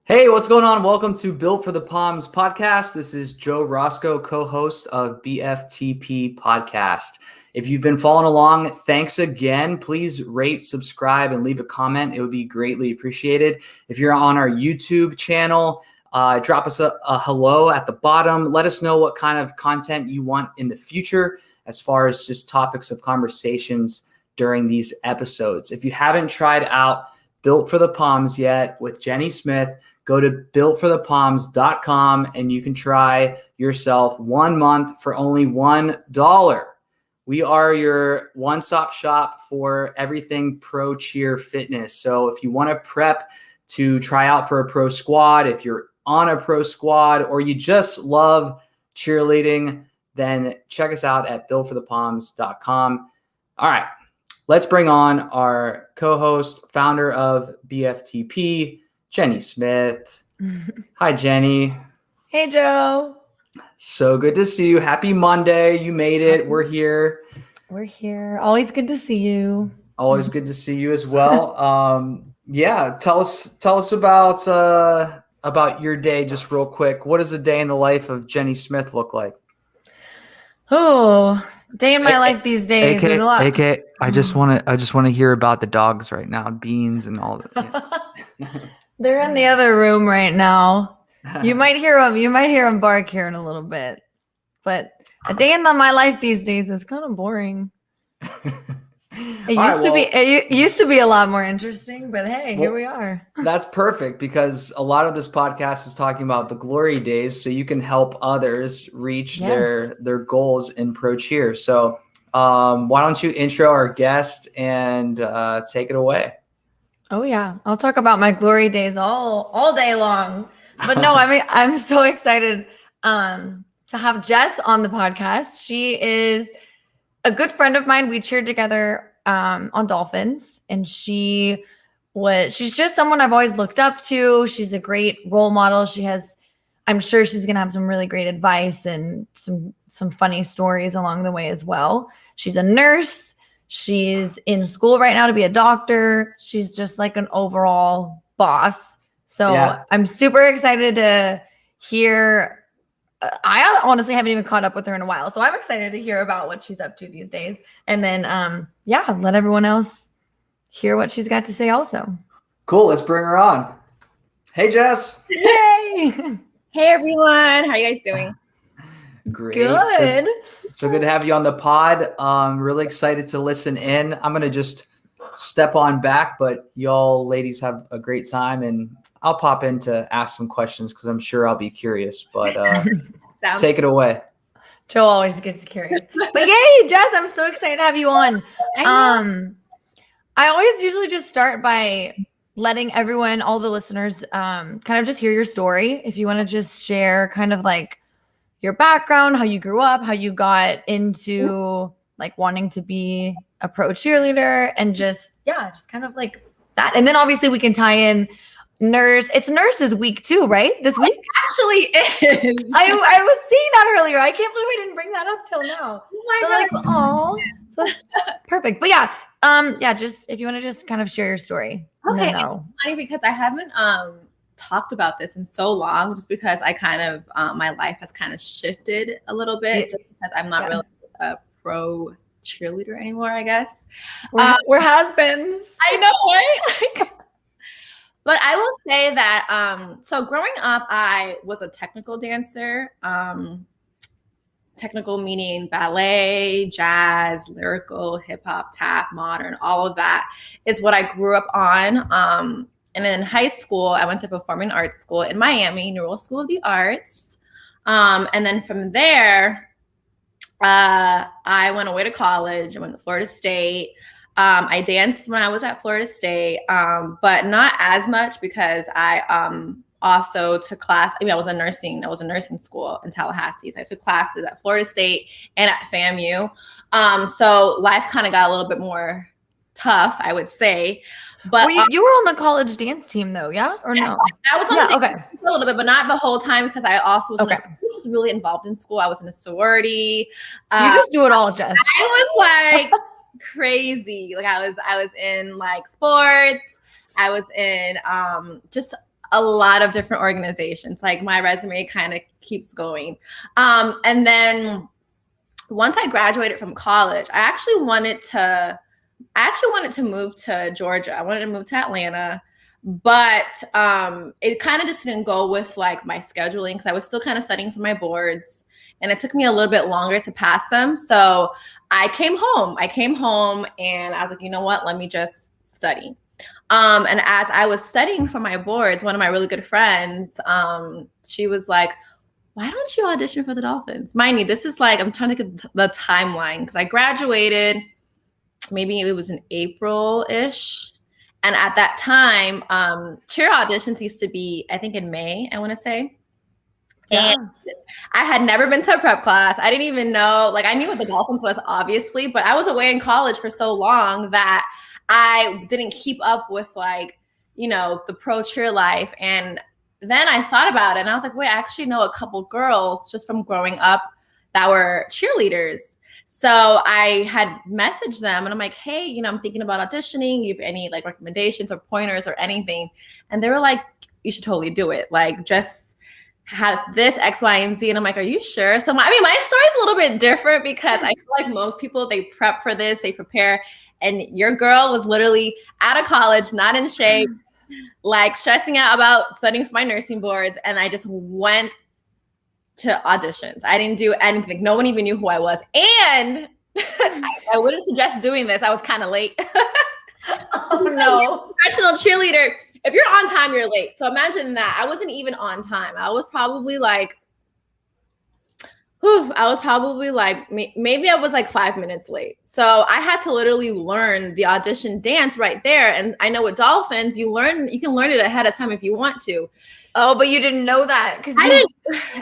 Hey, what's going on? Welcome to Built for the Poms podcast. This is Joe Roscoe, co-host of BFTP podcast. If you've been following along, thanks again. Please rate, subscribe, and leave a comment. It would be greatly appreciated. If you're on our YouTube channel, drop us a hello at the bottom. Let us know what kind of content you want in the future as far as just topics of conversations during these episodes. If you haven't tried out Built for the Poms yet with Jenny Smith, go to builtforthepoms.com and you can try yourself 1 month for only $1. We are your one-stop shop for everything pro cheer fitness. So if you want to prep to try out for a pro squad, if you're on a pro squad, or you just love cheerleading, then check us out at builtforthepoms.com. All right, let's bring on our co-host, founder of BFTP, Jenny Smith. Hi, Jenny. Hey, Joe. So good to see you. Happy Monday. You made it. We're here. We're here. Always good to see you. Always good to see you as well. Tell us about your day just real quick. What does a day in the life of Jenny Smith look like? Oh, day in my life these days is a lot. I just want to hear about the dogs right now, Beans and all that. They're in the other room right now. You might hear them. You might hear them bark here in a little bit. But a day in my life these days is kind of boring. It used to be a lot more interesting, but hey, here we are. That's perfect because a lot of this podcast is talking about the glory days, so you can help others reach their goals in pro cheer. So why don't you intro our guest and take it away? Oh yeah, I'll talk about my glory days all day long. But no, I mean I'm so excited to have Jess on the podcast. She is a good friend of mine. We cheered together on Dolphins, and she's just someone I've always looked up to. She's a great role model. I'm sure she's gonna have some really great advice and some funny stories along the way as well. She's a nurse. She's in school right now to be a doctor. She's just like an overall boss. So yeah. I'm super excited to hear. I honestly haven't even caught up with her in a while. So I'm excited to hear about what she's up to these days. And then, let everyone else hear what she's got to say also. Cool. Let's bring her on. Hey, Jess. Yay. Hey, everyone. How are you guys doing? Great. Good. So good to have you on the pod. Really excited to listen in. I'm going to just step on back, but y'all ladies have a great time, and I'll pop in to ask some questions because I'm sure I'll be curious, but take it away. Joe always gets curious. But yay, Jess, I'm so excited to have you on. I always usually just start by letting everyone, all the listeners, kind of just hear your story. If you want to just share kind of like your background, how you grew up, how you got into like wanting to be a pro cheerleader, and just kind of like that. And then obviously we can tie in nurse. It's Nurses Week too, right? This week? It actually is. I was seeing that earlier. I can't believe I didn't bring that up till now. So perfect. But just if you want to just kind of share your story. Okay. It's funny because I haven't talked about this in so long, just because I kind of my life has kind of shifted a little bit, just because I'm not really a pro cheerleader anymore, I guess. We're has-beens. I know, right? But I will say that so growing up, I was a technical dancer. Technical meaning ballet, jazz, lyrical, hip hop, tap, modern, all of that is what I grew up on. And in high school, I went to performing arts school in Miami, New World School of the Arts. And then from there, I went away to college. I went to Florida State. I danced when I was at Florida State, but not as much because I also took class. I was in nursing school in Tallahassee. So I took classes at Florida State and at FAMU. So life kind of got a little bit more tough, I would say. But you were on the college dance team though, yeah? Or no? I was on the dance team for a little bit, but not the whole time, because I also was just really involved in school. I was in a sorority. You just do it all, Jess. I was like crazy. Like I was in like sports. I was in just a lot of different organizations. Like my resume kind of keeps going. And then once I graduated from college, I actually wanted to move to Georgia. I wanted to move to Atlanta, but it kind of just didn't go with like my scheduling because I was still kind of studying for my boards, and it took me a little bit longer to pass them. So I came home. And I was like, you know what? Let me just study. And as I was studying for my boards, one of my really good friends, she was like, why don't you audition for the Dolphins? Mind you, this is like, I'm trying to get the timeline because I graduated, maybe it was in April-ish. And at that time, cheer auditions used to be, I think in May, I want to say. Yeah. And I had never been to a prep class. I didn't even know, like I knew what the Dolphins was, obviously, but I was away in college for so long that I didn't keep up with like, you know, the pro cheer life. And then I thought about it and I was like, wait, I actually know a couple girls just from growing up that were cheerleaders. So I had messaged them and I'm like, hey, you know, I'm thinking about auditioning. You have any like recommendations or pointers or anything? And they were like, you should totally do it. Like just have this X, Y, and Z. And I'm like, are you sure? So my story's a little bit different because I feel like most people, they prep for this, they prepare. And your girl was literally out of college, not in shape, like stressing out about studying for my nursing boards. And I just went to auditions. I didn't do anything. No one even knew who I was. And I wouldn't suggest doing this. I was kind of late. Oh no. Professional cheerleader. If you're on time, you're late. So imagine that. I wasn't even on time. I was probably like, maybe I was like 5 minutes late. So I had to literally learn the audition dance right there. And I know with Dolphins, you can learn it ahead of time if you want to. Oh, but you didn't know that because I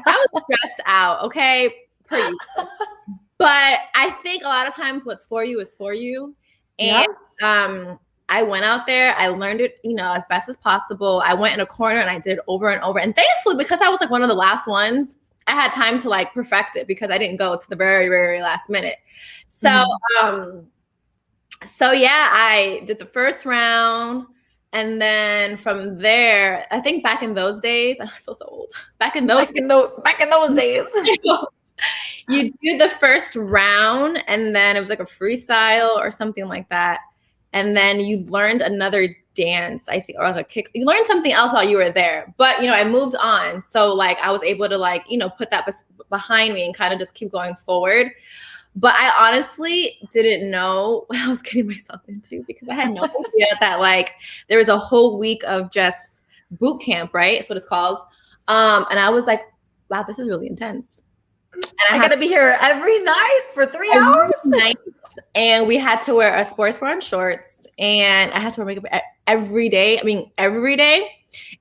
was stressed out, okay? Per usual. But I think a lot of times what's for you is for you. And I went out there, I learned it, you know, as best as possible. I went in a corner and I did it over and over. And thankfully, because I was like one of the last ones, I had time to like perfect it because I didn't go to the very, very last minute. So, so yeah, I did the first round. And then from there, I think back in those days, I feel so old. Back in those days, you do the first round and then it was like a freestyle or something like that. And then you learned another dance, I think, or like a kick. You learned something else while you were there. But, you know, I moved on. So like I was able to like, you know, put that behind me and kind of just keep going forward. But I honestly didn't know what I was getting myself into because I had no idea that like there was a whole week of just boot camp, right? That's what it's called. And I was like, wow, this is really intense. And I got to be here every night for 3 hours. And we had to wear a sports bra and shorts. And I had to wear makeup every day.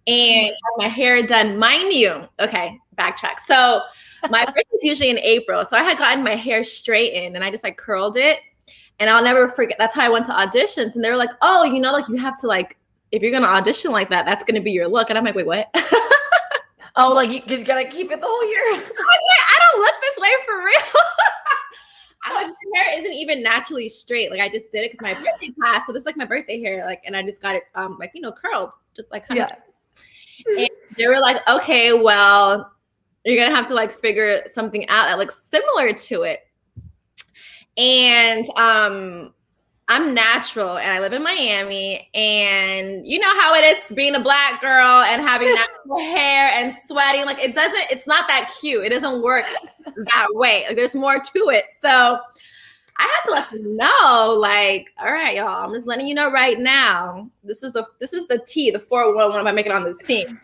And have my hair done, mind you. Okay, backtrack. So my birthday is usually in April. So I had gotten my hair straightened and I just like curled it. And I'll never forget. That's how I went to auditions. And they were like, oh, you know, like you have to like, if you're going to audition like that, that's going to be your look. And I'm like, wait, what? Oh, like you gotta keep it the whole year. I don't look this way for real. I like my hair isn't even naturally straight. Like I just did it because my birthday passed. So this is like my birthday hair. Like, and I just got it like, you know, curled. Just like kind of. And they were like, okay, well, you're gonna have to like figure something out that looks similar to it. And I'm natural and I live in Miami, and you know how it is being a Black girl and having natural hair and sweating. Like it's not that cute. It doesn't work that way. Like there's more to it. So I had to let them know, like, all right, y'all, I'm just letting you know right now. This is the T, the 411 by making it on this team.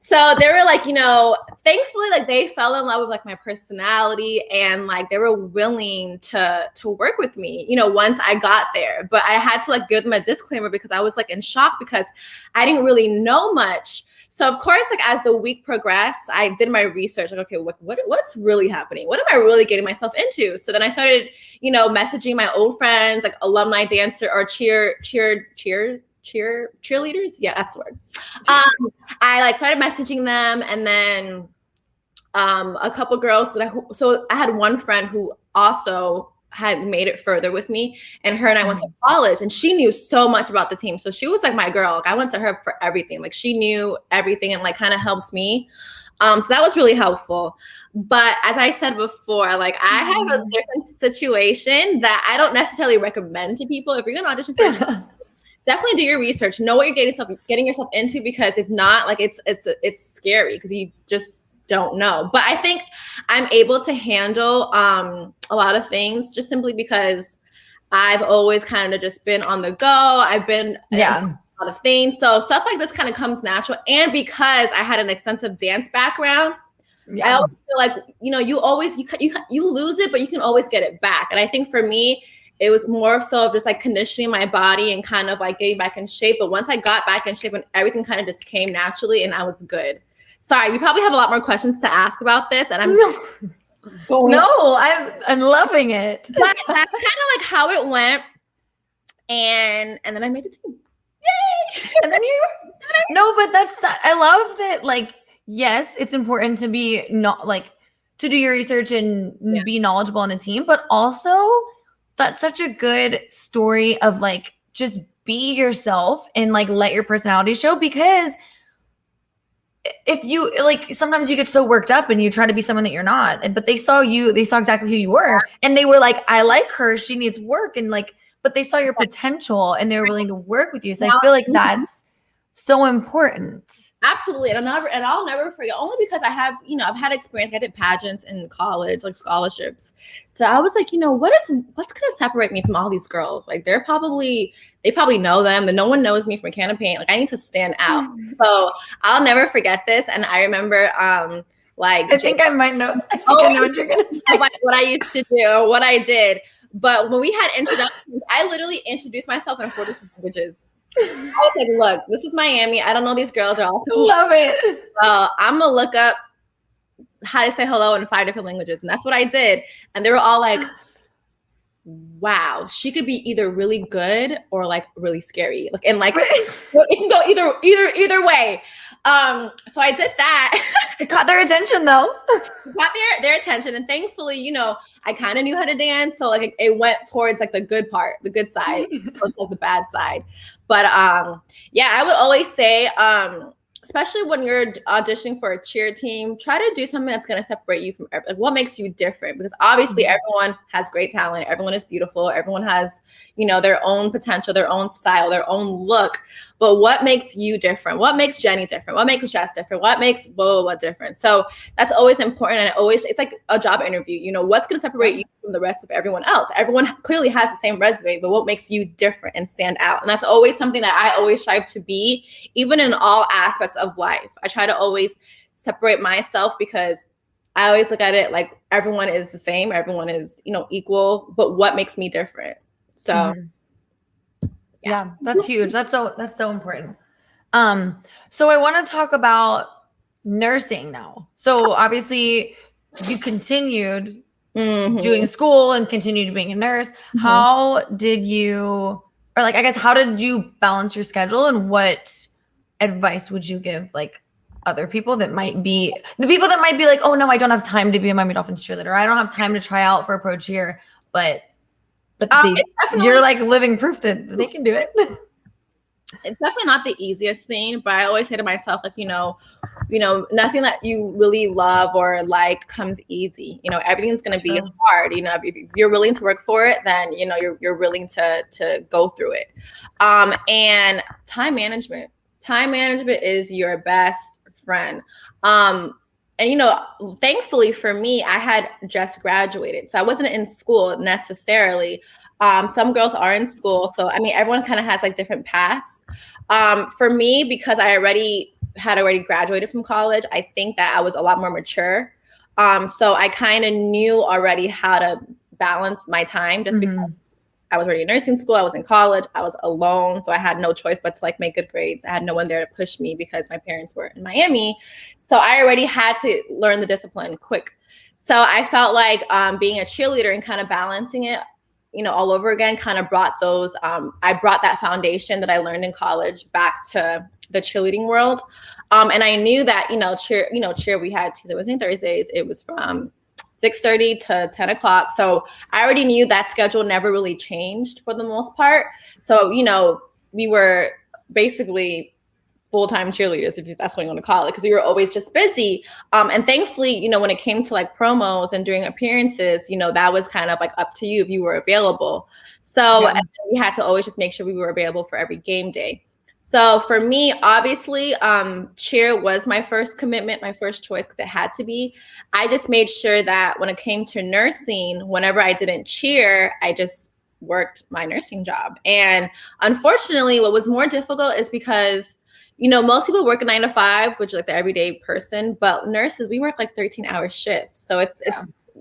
So they were like, you know, thankfully, like they fell in love with like my personality and like they were willing to work with me, you know, once I got there. But I had to like give them a disclaimer because I was like in shock because I didn't really know much. So of course, like as the week progressed, I did my research. Like, okay, what's really happening? What am I really getting myself into? So then I started, you know, messaging my old friends, like alumni dancer or cheerleaders. Yeah, that's the word. I like started messaging them, and then a couple girls so I had one friend who also had made it further with me, and her and I went to college, and she knew so much about the team. So she was like my girl. Like I went to her for everything. Like she knew everything and like kind of helped me. So that was really helpful. But as I said before, like I have a different situation that I don't necessarily recommend to people. If you're gonna audition for a definitely do your research, know what you're getting yourself into, because if not, like it's scary because you just don't know. But I think I'm able to handle a lot of things just simply because I've always kind of just been on the go. I've been a lot of things. So stuff like this kind of comes natural. And because I had an extensive dance background, I always feel like, you know, you lose it, but you can always get it back. And I think for me, it was more so of just like conditioning my body and kind of like getting back in shape. But once I got back in shape and everything kind of just came naturally and I was good. Sorry, you probably have a lot more questions to ask about this. And I'm I'm loving it. But that's kind of like how it went. And then I made the team. Yay! And then you no, but I love that, like, yes, it's important to be not like to do your research and be knowledgeable on the team, but also that's such a good story of like just be yourself and like let your personality show, because if you like sometimes you get so worked up and you try to be someone that you're not, but they saw exactly who you were and they were like, I like her, she needs work, and like, but they saw your potential and they were willing to work with you. So I feel like that's so important. Absolutely. And I'll never forget, only because I've had experience. I did pageants in college, like scholarships. So I was like, what's going to separate me from all these girls? Like they probably know them, and no one knows me from a can of paint. Like I need to stand out. So I'll never forget this. And I remember, I think I might know. I know what you're going to say. Like what I used to do, or what I did. But when we had introductions, I literally introduced myself in 40 languages. I was like, look, this is Miami. I don't know these girls are all cool. Love it. I'm going to look up how to say hello in 5 different languages. And that's what I did. And they were all like, wow, she could be either really good or like really scary. Like, and like, it can go either way. So I did that. It caught their attention though. Got their attention. And thankfully, I kind of knew how to dance. So like it went towards like the good part, the good side, like the bad side. But I would always say, especially when you're auditioning for a cheer team, try to do something that's going to separate you from like what makes you different, because obviously everyone has great talent. Everyone is beautiful. Everyone has, their own potential, their own style, their own look. But what makes you different? What makes Jenny different? What makes Jess different? What makes blah different? So that's always important. And it's like a job interview. What's going to separate you from the rest of everyone else? Everyone clearly has the same resume, but what makes you different and stand out? And that's always something that I always strive to be, even in all aspects of life. I try to always separate myself, because I always look at it like everyone is the same. Everyone is, equal, but what makes me different? So yeah, that's huge. That's so important. So I want to talk about nursing now. So obviously you continued doing school and continued being a nurse. How did you balance your schedule, and what advice would you give like other people that might be like, oh no, I don't have time to be a Miami Dolphins cheerleader. I don't have time to try out for a pro cheer, but you're like living proof that they can do it. It's definitely not the easiest thing, but I always say to myself, like, nothing that you really love or like comes easy. Everything's going to be hard. If you're willing to work for it, then, you're willing to go through it. And time management is your best friend. And, thankfully for me, I had just graduated. So I wasn't in school necessarily. Some girls are in school. So, everyone kind of has like different paths. For me, because I had already graduated from college, I think that I was a lot more mature. So I kind of knew already how to balance my time, just because I was already in nursing school. I was in college. I was alone. So I had no choice but to like make good grades. I had no one there to push me because my parents were in Miami. So I already had to learn the discipline quick. So I felt like being a cheerleader and kind of balancing it, all over again, kind of brought those, I brought that foundation that I learned in college back to the cheerleading world. And I knew that, cheer, we had Tuesday, Wednesday, Thursdays. It was from 6:30 to 10 o'clock. So I already knew that schedule never really changed for the most part. So, you know, we were basically full-time cheerleaders, if that's what you want to call it, because we were always just busy. And thankfully, you know, when it came to like promos and doing appearances, you know, that was kind of like up to you if you were available. So we had to always just make sure we were available for every game day. So for me, obviously, cheer was my first commitment, my first choice, because it had to be. I just made sure that when it came to nursing, whenever I didn't cheer, I just worked my nursing job. And unfortunately, what was more difficult is because, you know, most people work a 9 to 5, which is like the everyday person, but nurses, we work like 13-hour shifts. So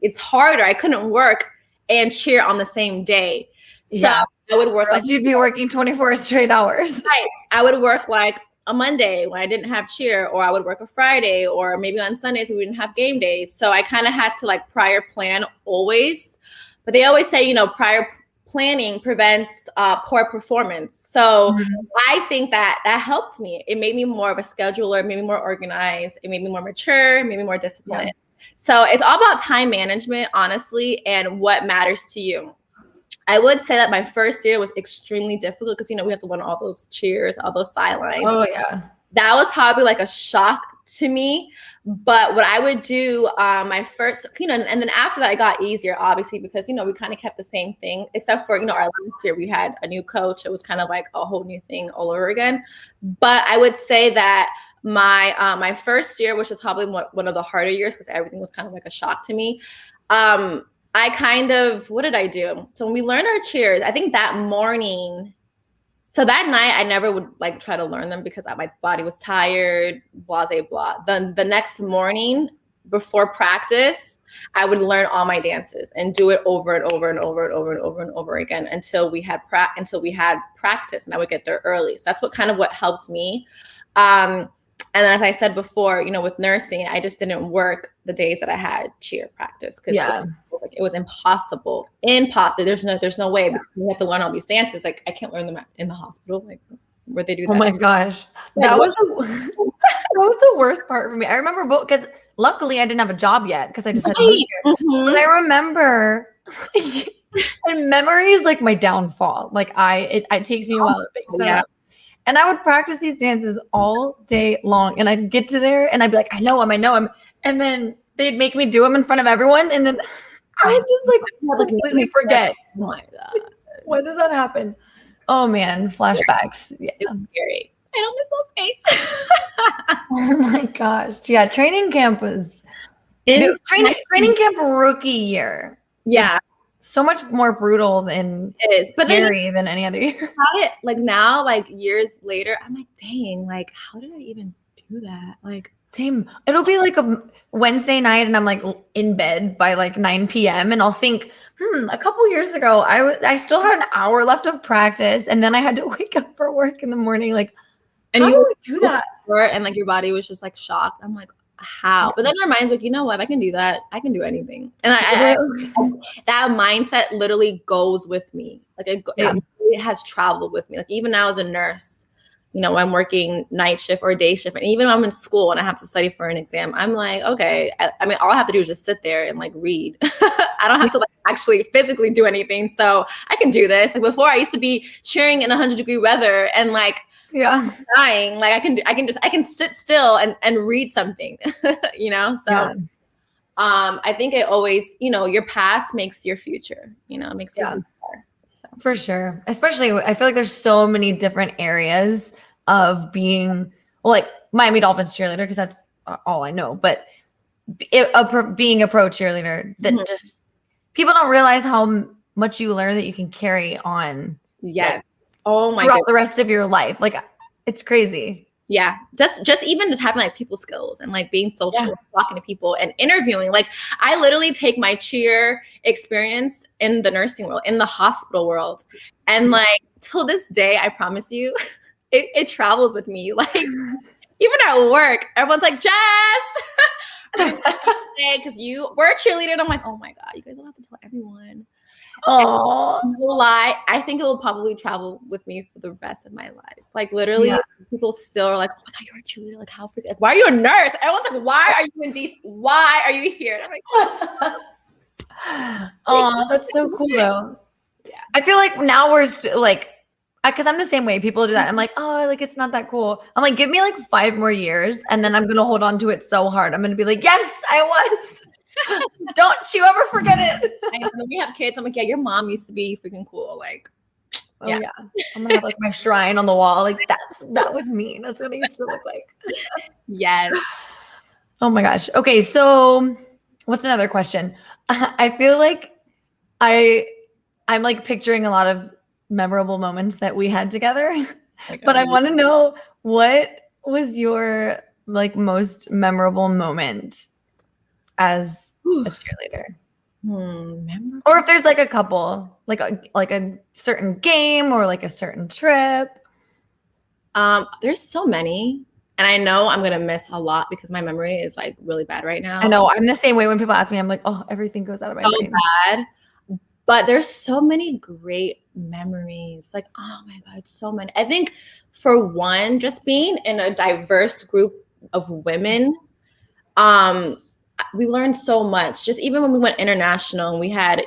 it's harder. I couldn't work and cheer on the same day. So I would work like you'd be working 24 straight hours. Right. I would work like a Monday when I didn't have cheer, or I would work a Friday, or maybe on Sundays when we didn't have game days. So I kind of had to like prior plan always. But they always say, you know, prior planning prevents poor performance. So I think that helped me. It made me more of a scheduler, made me more organized. It made me more mature, made me more disciplined. Yeah. So it's all about time management, honestly, and what matters to you. I would say that my first year was extremely difficult because, you know, we have to learn all those cheers, all those sidelines. Oh, yeah. That was probably like a shock to me. But what I would do, my first, you know, and then after that, it got easier, obviously, because, you know, we kind of kept the same thing, except for, you know, our last year, we had a new coach. It was kind of like a whole new thing all over again. But I would say that my first year, which was probably one of the harder years because everything was kind of like a shock to me. I kind of, what did I do? So when we learned our cheers, I think that morning, so that night I never would like try to learn them because my body was tired, blah, blah, blah. Then the next morning before practice, I would learn all my dances and do it over and over and over and over and over and over again until we had practice, and I would get there early. So that's what helped me. And then, as I said before, you know, with nursing, I just didn't work the days that I had cheer practice because it was impossible. There's no way because we have to learn all these dances. Like I can't learn them in the hospital, like where they do that. Oh my gosh, that was the worst part for me. I remember because luckily I didn't have a job yet because I just had moved here. But I remember, and memory is like my downfall. Like it takes me a while to fix it up. And I would practice these dances all day long. And I'd get to there and I'd be like, I know him. And then they'd make me do them in front of everyone. And then I would just like completely forget. Oh my God. When does that happen? Oh man, flashbacks. Yeah. It's scary. I don't miss those days. Oh my gosh. Yeah, training camp was training camp rookie year. Yeah. So much more brutal than it is, but scary than any other year. Like now, like years later, I'm like, dang, like how did I even do that? Like same. It'll be like a Wednesday night, and I'm like in bed by like 9 p.m. and I'll think, a couple years ago, I still had an hour left of practice, and then I had to wake up for work in the morning. Like, and how you do I do that? And like your body was just like shocked. I'm like, how? But then our mind's like, you know what? If I can do that, I can do anything. And I that mindset literally goes with me. Like it has traveled with me. Like even now as a nurse, you know, I'm working night shift or day shift, and even when I'm in school and I have to study for an exam, I'm like, okay. I mean, all I have to do is just sit there and like read. I don't have to like actually physically do anything. So I can do this. Like before, I used to be cheering in 100-degree weather and like dying. Like I can sit still and read something. You know. So I think it always, you know, your past makes your future. You know, it makes you better. So. For sure. Especially, I feel like there's so many different areas of being, well, like Miami Dolphins cheerleader, because that's all I know. But being a pro cheerleader, that just people don't realize how much you learn that you can carry on. Yes. Like, oh my throughout the rest of your life. Like it's crazy. Yeah. Just even having like people skills and like being social, talking to people and interviewing. Like I literally take my cheer experience in the nursing world, in the hospital world. And like till this day, I promise you, it travels with me. Like even at work, everyone's like, Jess, because we're a cheerleader. And I'm like, oh my God, you guys don't have to tell everyone. Oh, no lie. I think it will probably travel with me for the rest of my life. Like literally, people still are like, "Oh my God, you're a cheerleader! Like how freaking? Like, why are you a nurse?" Everyone's like, "Why are you in DC? Why are you here?" And I'm like, Oh, that's so cool though. Yeah. I feel like now we're like, because I'm the same way. People do that. I'm like, oh, like it's not that cool. I'm like, give me like 5 more years, and then I'm gonna hold on to it so hard. I'm gonna be like, yes, I was. Don't you ever forget it. When we have kids, I'm like, yeah, your mom used to be freaking cool. Like, Oh yeah. I'm gonna have like my shrine on the wall. Like that was me. That's what it used to look like. yes. Oh my gosh. Okay, so what's another question? I feel like I'm like picturing a lot of memorable moments that we had together. But I want to know, what was your like most memorable moment as a cheerleader? Memorable. Or if there's like a couple, like a certain game or like a certain trip. There's so many, and I know I'm gonna miss a lot because my memory is like really bad right now. I know, I'm the same way. When people ask me, I'm like, oh, everything goes out of my brain. Bad. But there's so many great memories. Like, oh my God, so many. I think for one, just being in a diverse group of women, we learned so much. Just even when we went international, and we had,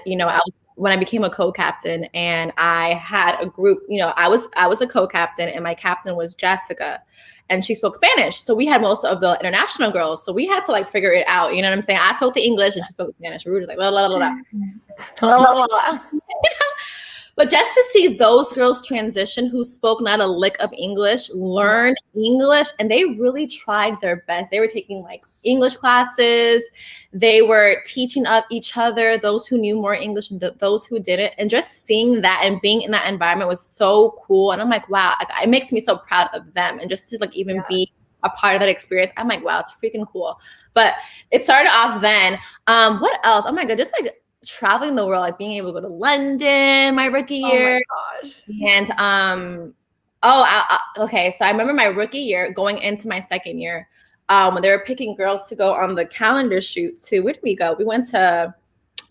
when I became a co-captain, and I had a group, I was a co-captain, and my captain was Jessica, and she spoke Spanish. So we had most of the international girls. So we had to like figure it out. You know what I'm saying? I spoke the English and she spoke Spanish. We were just like, blah, blah, blah, blah. Blah, blah, blah. But just to see those girls transition who spoke not a lick of English, learn English, and they really tried their best. They were taking like English classes. They were teaching up each other, those who knew more English and those who didn't. And just seeing that and being in that environment was so cool. And I'm like, wow, it makes me so proud of them. And just to like even be a part of that experience, I'm like, wow, it's freaking cool. But it started off then. What else? Oh my God, just like traveling the world, like being able to go to London my rookie year. Oh my gosh. And okay, so I remember my rookie year going into my second year, when they were picking girls to go on the calendar shoot to, where did we go? We went to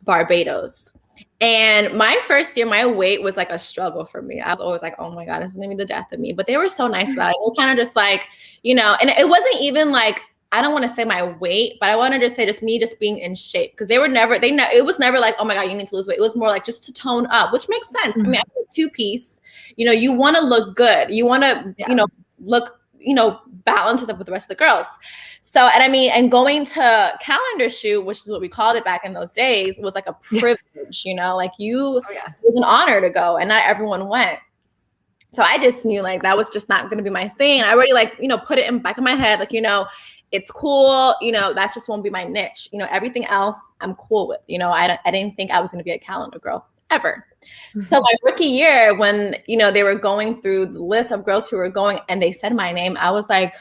Barbados. And my first year, my weight was like a struggle for me. I was always like, oh my God, this is gonna be the death of me. But they were so nice about it. They were kind of just like, and it wasn't even like, I don't want to say my weight, but I want to just say just me just being in shape, because it was never like, oh my God, you need to lose weight. It was more like just to tone up, which makes sense. Mm-hmm. I mean, I'm a 2-piece, you want to look good. You want to, look, balance yourself with the rest of the girls. So, and going to calendar shoot, which is what we called it back in those days, was like a privilege, like it was an honor to go, and not everyone went. So I just knew like that was just not going to be my thing. I already like, put it in back of my head, like, it's cool, that just won't be my niche. Everything else I'm cool with. I didn't think I was going to be a calendar girl ever. Mm-hmm. So my rookie year, when, they were going through the list of girls who were going and they said my name, I was like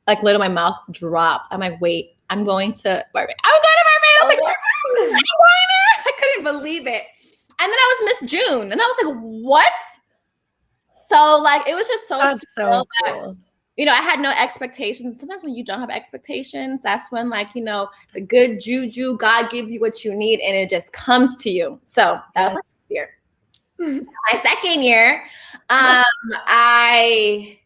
literally my mouth dropped. I'm like, wait, I'm going to Barbados. I'm going to Barbados. I was like, I'm going there. I couldn't believe it. And then I was Miss June, and I was like, what? So like, it was just so cool. I had no expectations. Sometimes when you don't have expectations, that's when like, the good juju, God gives you what you need and it just comes to you. So that was my year. My second year, I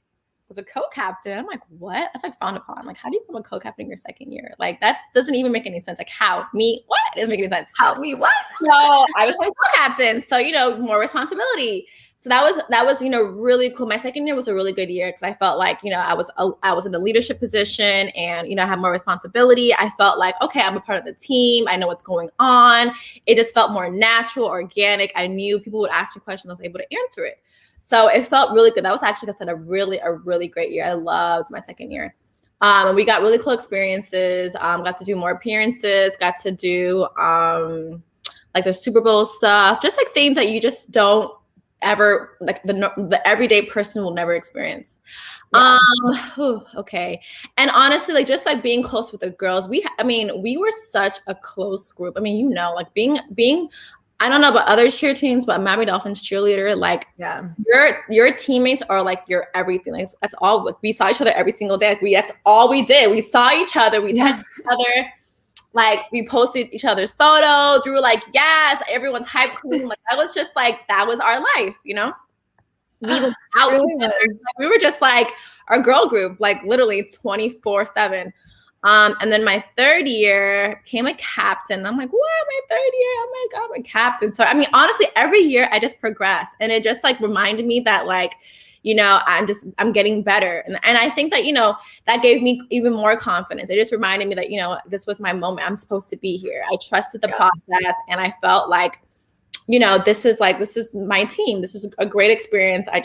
was a co-captain. I'm like, what? That's like frowned upon. Like, how do you become a co-captain in your second year? Like, that doesn't even make any sense. Like, how? Me? What? It doesn't make any sense. How? Me? What? So I was a co-captain. So, more responsibility. So that was really cool. My second year was a really good year because I felt like I was in the leadership position, and I had more responsibility. I felt like, okay, I'm a part of the team. I know what's going on. It just felt more natural, organic. I knew people would ask me questions. I was able to answer it. So it felt really good. That was actually, like I said, a really great year. I loved my second year. We got really cool experiences. Got to do more appearances. Got to do like the Super Bowl stuff. Just like things that you just don't ever, like the everyday person will never experience. Okay. And honestly, like just like being close with the girls, we were such a close group. I mean, like being I don't know about other cheer teams, but Miami Dolphins cheerleader, like your teammates are like your everything. Like that's all. Like, we saw each other every single day. Like that's all we did. We saw each other. We touched each other. Like we posted each other's photos. We were like, yes, everyone's hype queen. Like that was just like, that was our life, We went out together. Like, we were just like our girl group, like literally 24/7. And then my third year became a captain. I'm like, what? My third year? Oh my God, I'm a captain. So, I mean, honestly, every year I just progress. And it just like reminded me that like, you know, I'm getting better. And I think that, you know, that gave me even more confidence. It just reminded me that, you know, this was my moment. I'm supposed to be here. I trusted the process, and I felt like, you know, this is my team. This is a great experience. I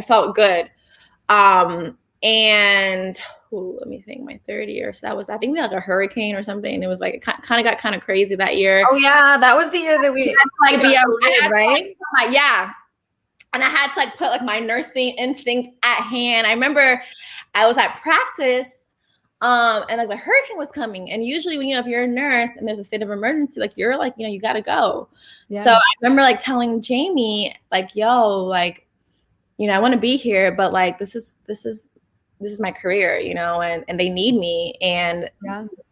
felt good. And let me think, my third year. So that was, I think we had like a hurricane or something. It was like, it kind of got kind of crazy that year. Oh yeah. That was the year that we right? Yeah. And I had to like put like my nursing instinct at hand. I remember I was at practice and like the hurricane was coming. And usually when, you know, if you're a nurse and there's a state of emergency, like you're like, you know, you got to go. Yeah. So I remember like telling Jamie like, yo, like, you know, I want to be here, but like, this is my career, you know, and they need me, and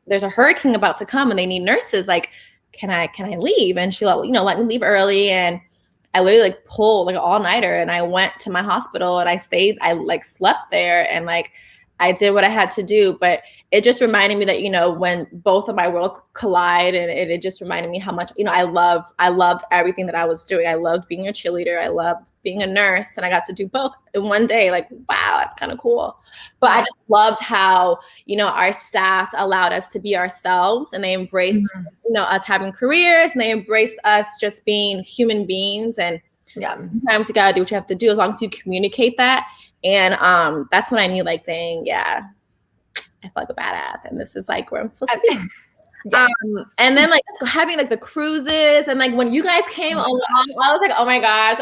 there's a hurricane about to come and they need nurses. Like, can I leave? And she let me leave early. And I literally like pulled like an all-nighter, and I went to my hospital and I like slept there, and like I did what I had to do. But it just reminded me that, you know, when both of my worlds collide, and it just reminded me how much, you know, I loved everything that I was doing. I loved being a cheerleader. I loved being a nurse, and I got to do both in one day. Like, wow, that's kind of cool. But I just loved how, you know, our staff allowed us to be ourselves, and they embraced, you know, us having careers, and they embraced us just being human beings. And sometimes you gotta do what you have to do, as long as you communicate that. And that's when I knew, like, dang, yeah, I feel like a badass, and this is like where I'm supposed to be. And then like having like the cruises, and like when you guys came along, I was like, oh my gosh,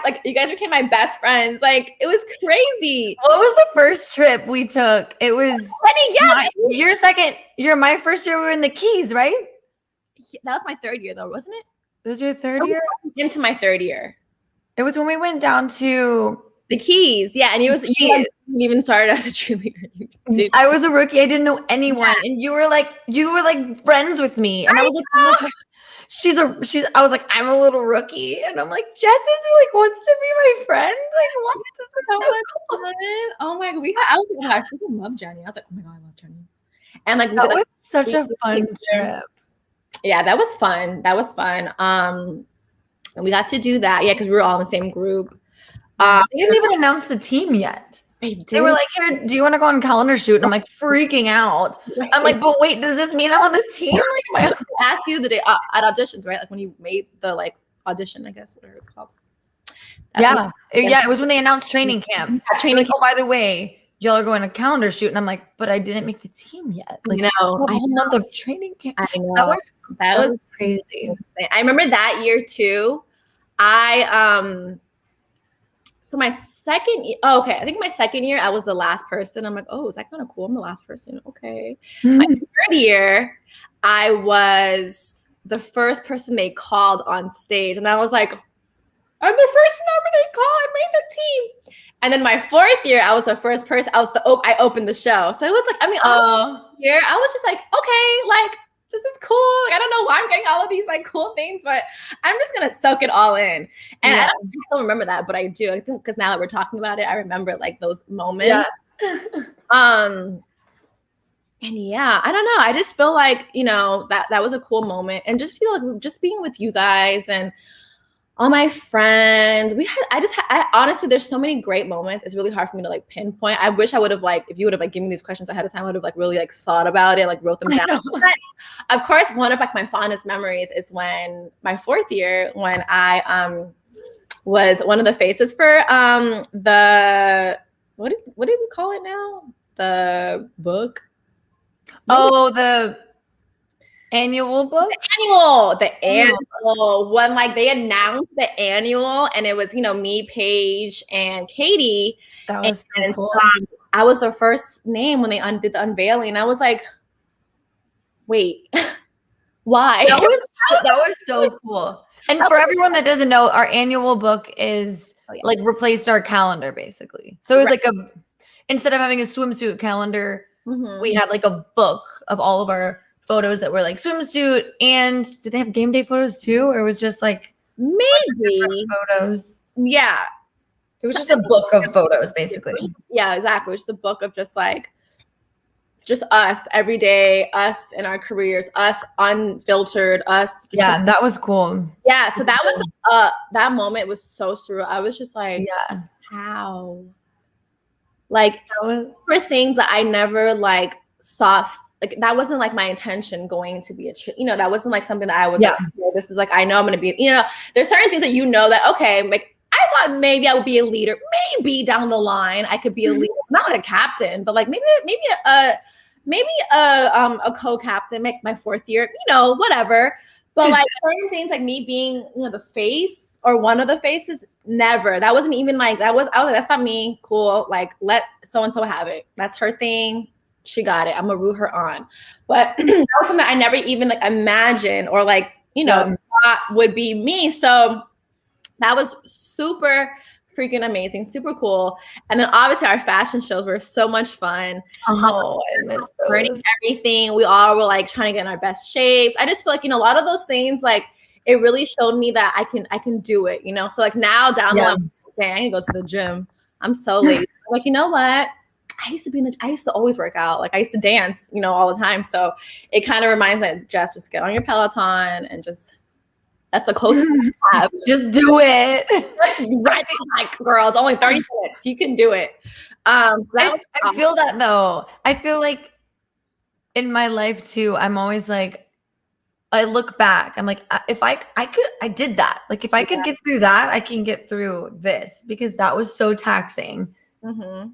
like you guys became my best friends. Like, it was crazy. What was the first trip we took? It was my first year we were in the Keys, right? That was my third year though, wasn't it? It was your third year? Into my third year. It was when we went down to the Keys. Yeah. And you even started as a cheerleader. I was a rookie. I didn't know anyone. And you were like friends with me. And I was like, oh my gosh, I was like, I'm a little rookie. And I'm like, Jess is like wants to be my friend. Like, what? This is so cool. Fun. Oh my God. I freaking love Jenny. I was like, oh my God, I love Jenny. And like, that was such a fun trip. Yeah, that was fun. And we got to do that. Yeah, because we were all in the same group. They didn't even announce the team yet. They were like, here, do you want to go on calendar shoot? And I'm like freaking out. I'm like, but wait, does this mean I'm on the team? Like, I asked you the day at auditions, right? Like when you made the like audition, I guess, whatever it's called. It was when they announced training camp. Oh, by the way, y'all are going to calendar shoot. And I'm like, but I didn't make the team yet. Like, a whole month of training camp. I know. That was crazy. I remember that year too. So my second year, I think my second year, I was the last person. I'm like, oh, is that kind of cool? I'm the last person. Okay. My third year, I was the first person they called on stage. And I was like, I'm the first number they called. I made the team. And then my fourth year, I was the first person. I opened the show. So it was like, year, I was just like, okay, like, this is cool. Like, I don't know why I'm getting all of these like cool things, but I'm just gonna soak it all in. And I don't still remember that, but I do. I think because now that we're talking about it, I remember like those moments. Yeah. And yeah, I don't know. I just feel like, you know, that was a cool moment, and just, you know, like just being with you guys and all my friends. I honestly, there's so many great moments. It's really hard for me to like pinpoint. I wish I would have like, if you would have like given me these questions ahead of time, I would have like really like thought about it, like wrote them down. Of course, one of like my fondest memories is when my fourth year, when I was one of the faces for the what did we call it now? The book. The annual book? The annual when like they announced the annual, and it was, you know, me, Paige, and Katie. That was so cool. I was the first name when they did the unveiling. I was like, wait, why? That was so cool. And for everyone that doesn't know, our annual book is like replaced our calendar basically. So it was like instead of having a swimsuit calendar, we had like a book of all of our photos that were like swimsuit. And did they have game day photos too, or it was just like maybe photos? Yeah, it was just a book of photos basically. Yeah, exactly. It was just a book of just like just us every day, us in our careers, us unfiltered, us. Yeah, that was cool. Yeah, so that was that moment was so surreal. I was just like, Yeah, how? Like, that was for things that I never like saw. Like, that wasn't like my intention going to be that wasn't like something that I was like, oh, this is like, I know I'm going to be, there's certain things that that, okay, like I thought maybe I would be a leader, maybe down the line I could be a leader, not like a captain, but like maybe a co-captain, make my 4th year, whatever. But like certain things like me being, the face or one of the faces, never. That wasn't even like, I was like, that's not me. Cool. Like, let so-and-so have it. That's her thing. She got it. I'm gonna root her on. But that was something I never even like imagined or like, thought would be me. So that was super freaking amazing, super cool. And then obviously our fashion shows were so much fun. Oh, I miss those. Everything. We all were like trying to get in our best shapes. I just feel like, a lot of those things, like it really showed me that I can do it, So like now down the line, okay, I need to go to the gym. I'm so lazy. I'm like, you know what? I used to always work out. Like I used to dance, all the time. So it kind of reminds me, Jess, just get on your Peloton and that's the closest I have. Just do it. Right, like girls, only 30 minutes. You can do it. I feel that though. I feel like in my life too, I'm always like, I look back. I'm like, if I did that. Like if I could get through that, I can get through this because that was so taxing. Mm-hmm.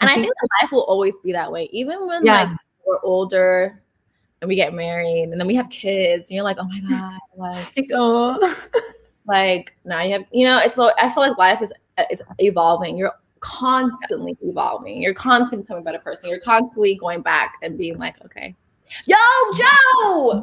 And I think that life will always be that way. Even when like we're older and we get married and then we have kids and you're like, oh my God, like oh, like now you have, it's like, I feel like life is evolving. You're constantly evolving. You're constantly becoming a better person. You're constantly going back and being like, okay. Yo, Joe!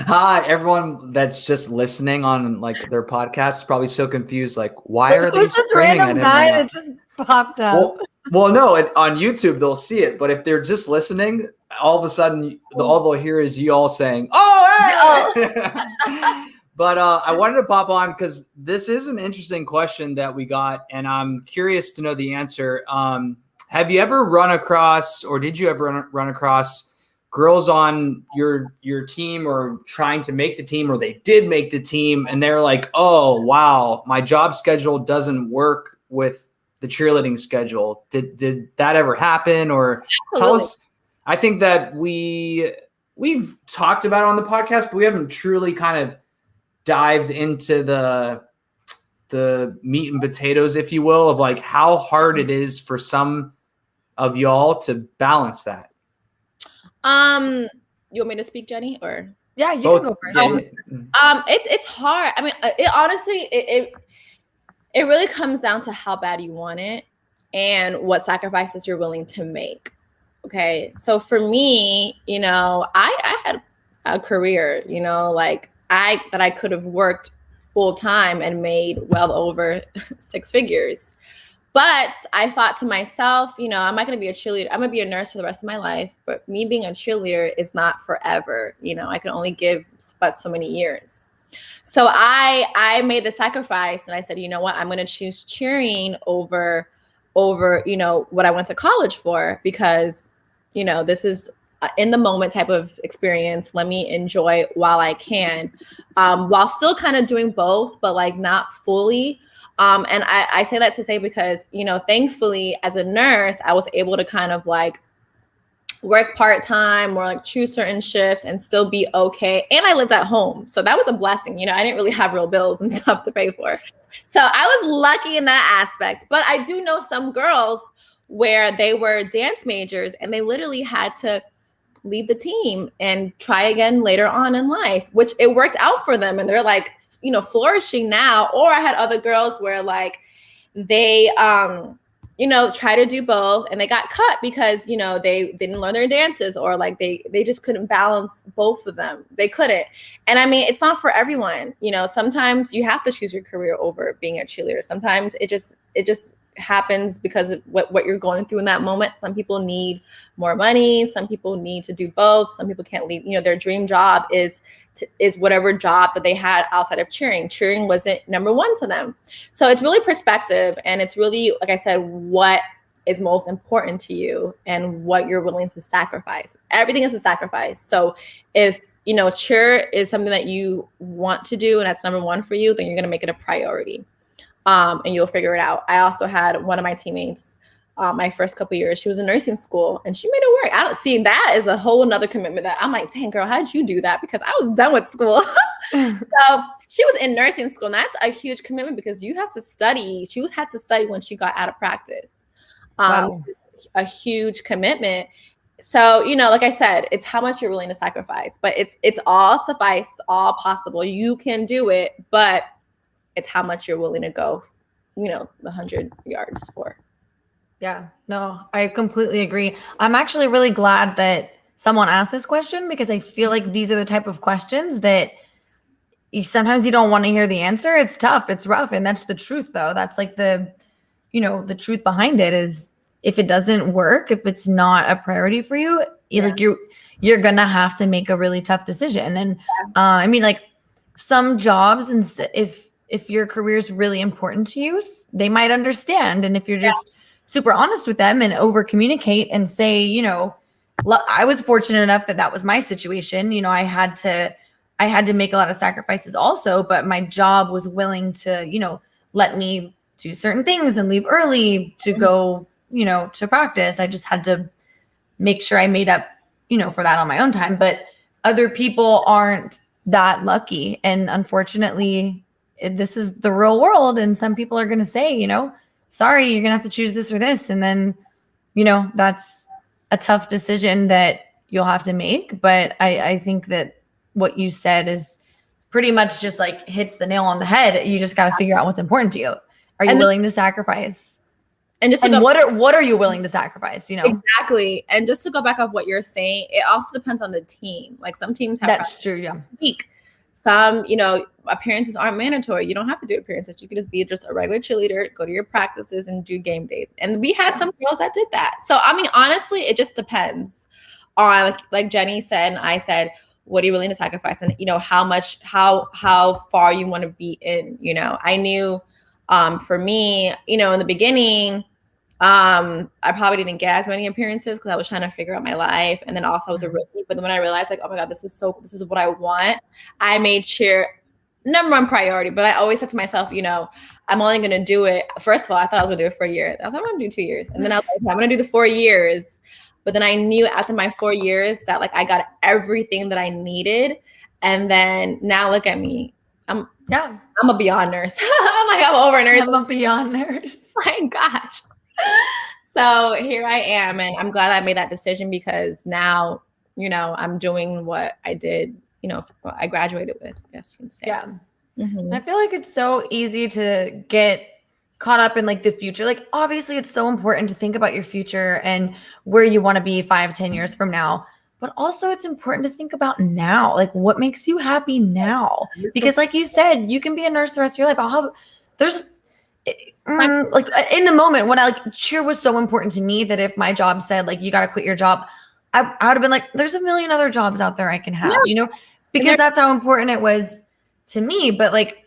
Hi, everyone that's just listening on like their podcast is probably so confused. Like, why are they just random guy that just popped up? Well, no, on YouTube they'll see it, but if they're just listening, all of a sudden all they'll hear is you all saying, "Oh, hey!" But I wanted to pop on because this is an interesting question that we got, and I'm curious to know the answer. Have you ever run across, or did you ever run across girls on your team or trying to make the team, or they did make the team, and they're like, "Oh, wow, my job schedule doesn't work with the cheerleading schedule." Did that ever happen? Or tell us. I think that we've talked about it on the podcast, but we haven't truly kind of dived into the meat and potatoes, if you will, of like how hard it is for some of y'all to balance that. You want me to speak, Jenny, or yeah, you can go first. It's hard. I mean, it honestly it really comes down to how bad you want it and what sacrifices you're willing to make. Okay. So for me, I had a career, like I could have worked full time and made well over 6 figures. But I thought to myself, I'm not going to be a cheerleader. I'm going to be a nurse for the rest of my life. But me being a cheerleader is not forever. I can only give but so many years. So I made the sacrifice and I said, you know what, I'm going to choose cheering over, what I went to college for, because, this is in the moment type of experience. Let me enjoy while I can, while still kind of doing both, but like not fully. And I say that to say because, thankfully as a nurse, I was able to kind of like work part-time or like choose certain shifts and still be okay. And I lived at home. So that was a blessing. I didn't really have real bills and stuff to pay for. So I was lucky in that aspect. But I do know some girls where they were dance majors and they literally had to leave the team and try again later on in life, which it worked out for them. And they're like, flourishing now. Or I had other girls where like they, try to do both and they got cut because, they didn't learn their dances or like they just couldn't balance both of them. They couldn't. And I mean, it's not for everyone. Sometimes you have to choose your career over being a cheerleader. Sometimes it just happens because of what you're going through in that moment. Some people need more money. Some people need to do both. Some people can't leave. Their dream job is whatever job that they had outside of cheering. Cheering wasn't number one to them. So it's really perspective. And it's really, like I said, what is most important to you and what you're willing to sacrifice. Everything is a sacrifice. So if, you know, cheer is something that you want to do and that's number one for you, then you're going to make it a priority. And you'll figure it out. I also had one of my teammates, my first couple of years, she was in nursing school and she made it work. I don't see that as a whole another commitment that I'm like, dang girl, how did you do that? Because I was done with school. So she was in nursing school and that's a huge commitment because you have to study. She had to study when she got out of practice. Wow. A huge commitment. So, you know, like I said, it's how much you're willing to sacrifice, but it's all suffice, all possible. You can do it, but it's how much you're willing to go, you know, the 100 yards for. Yeah, no, I completely agree. I'm actually really glad that someone asked this question because I feel like these are the type of questions that sometimes you don't want to hear the answer. It's tough, it's rough, and that's the truth though. That's like the, you know, the truth behind it is if it doesn't work, if it's not a priority for you, like you're gonna have to make a really tough decision. And I mean, like some jobs, and if your career is really important to you, they might understand. And if you're just super honest with them and over communicate and say, you know, I was fortunate enough that was my situation. You know, I had to make a lot of sacrifices also, but my job was willing to, you know, let me do certain things and leave early to go, you know, to practice. I just had to make sure I made up, you know, for that on my own time. But other people aren't that lucky. And unfortunately, this is the real world. And some people are going to say, you know, sorry, you're going to have to choose this or this. And then, you know, that's a tough decision that you'll have to make. But I think that what you said is pretty much just like hits the nail on the head. You just got to figure out what's important to you. Are you willing to sacrifice? And what are you willing to sacrifice? You know, exactly. And just to go back off what you're saying, it also depends on the team. Like some teams have that's true. Yeah. Week. Some, you know, appearances aren't mandatory. You don't have to do appearances. You could just be just a regular cheerleader, go to your practices and do game days. And we had some girls that did that. So, I mean, honestly, it just depends on, like Jenny said, and I said, what are you willing to sacrifice? And, you know, how far you want to be in, you know, I knew for me, you know, in the beginning, I probably didn't get as many appearances because I was trying to figure out my life. And then also I was a rookie. But then when I realized like, oh my God, this is what I want. I made cheer number one priority. But I always said to myself, you know, I'm only going to do it. First of all, I thought I was going to do it for a year. I was like, I'm going to do 2 years. And then I was like, I'm going to do the 4 years. But then I knew after my 4 years that like I got everything that I needed. And then now look at me. I'm a beyond nurse. I'm over a nurse. I'm a beyond nurse. My gosh. So here I am, and I'm glad I made that decision because now, you know, I'm doing what I did, you know, I graduated with, I guess you can say. Yeah. Mm-hmm. I feel like it's so easy to get caught up in like the future. Like obviously it's so important to think about your future and where you want to be 5-10 years from now. But also it's important to think about now, like what makes you happy now? Because like you said, you can be a nurse the rest of your life. Like in the moment when I like cheer was so important to me that if my job said like, you got to quit your job, I would have been like, there's a million other jobs out there I can have, you know, because that's how important it was to me. But like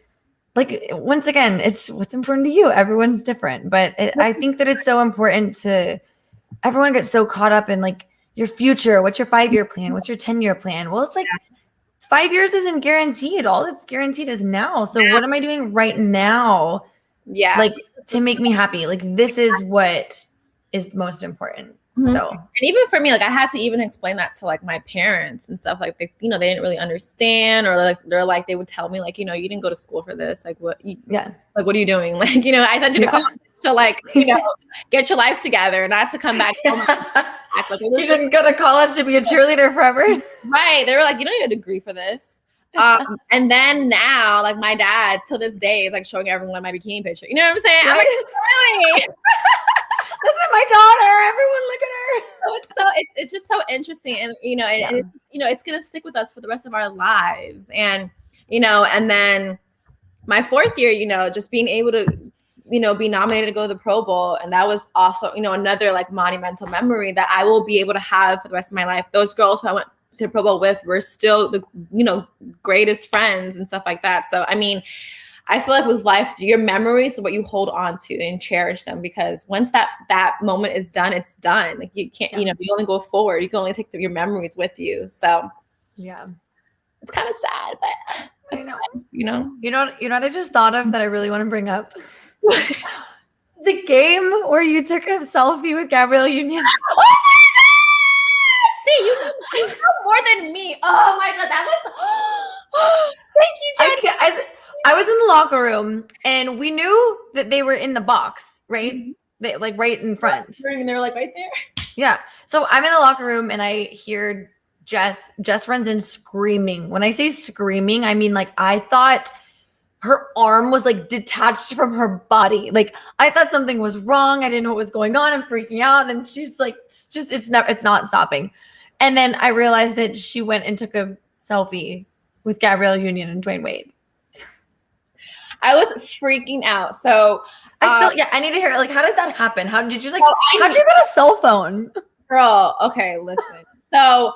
once again, it's what's important to you. Everyone's different, but I think that it's so important to everyone gets so caught up in like your future. What's your 5-year plan? What's your 10-year plan? Well, it's like 5 years isn't guaranteed. All that's guaranteed is now. So what am I doing right now? Yeah. Like to make me happy. Like this is what is most important. Mm-hmm. So, and even for me, like I had to even explain that to like my parents and stuff. Like they, you know, they didn't really understand, or like they would tell me like, you know, you didn't go to school for this. Like what? Like what are you doing? Like, you know, I sent you to college to like, you know, get your life together, not to come back. Like, you didn't go to college to be a cheerleader forever, right? They were like, you don't need a degree for this. And then now, like my dad till this day is like showing everyone my bikini picture. You know what I'm saying? Right? I'm like, really? This is my daughter. Everyone look at her. It's just so interesting. And, you know, you know, it's going to stick with us for the rest of our lives. And, you know, and then my 4th year, you know, just being able to, you know, be nominated to go to the Pro Bowl. And that was also, you know, another like monumental memory that I will be able to have for the rest of my life. Those girls who I went to the Pro Bowl with were still the, you know, greatest friends and stuff like that. So, I mean, I feel like with life, your memories are what you hold on to and cherish them, because once that moment is done, it's done. Like you can't, you only go forward. You can only take your memories with you. So yeah, it's kind of sad, but I know. You know what I just thought of that I really want to bring up. The game where you took a selfie with Gabrielle Union. Oh my God! See, you know more than me. Oh my God, that was. Thank you, Jen. I was in the locker room and we knew that they were in the box, right? Mm-hmm. They like right in front. And they were like right there. Yeah. So I'm in the locker room and I hear Jess runs in screaming. When I say screaming, I mean like I thought her arm was like detached from her body. Like I thought something was wrong. I didn't know what was going on. I'm freaking out. And she's like, it's not stopping. And then I realized that she went and took a selfie with Gabrielle Union and Dwayne Wade. I was freaking out. So I need to hear, like, how did that happen? How did you how'd you get a cell phone? Girl, okay, listen. So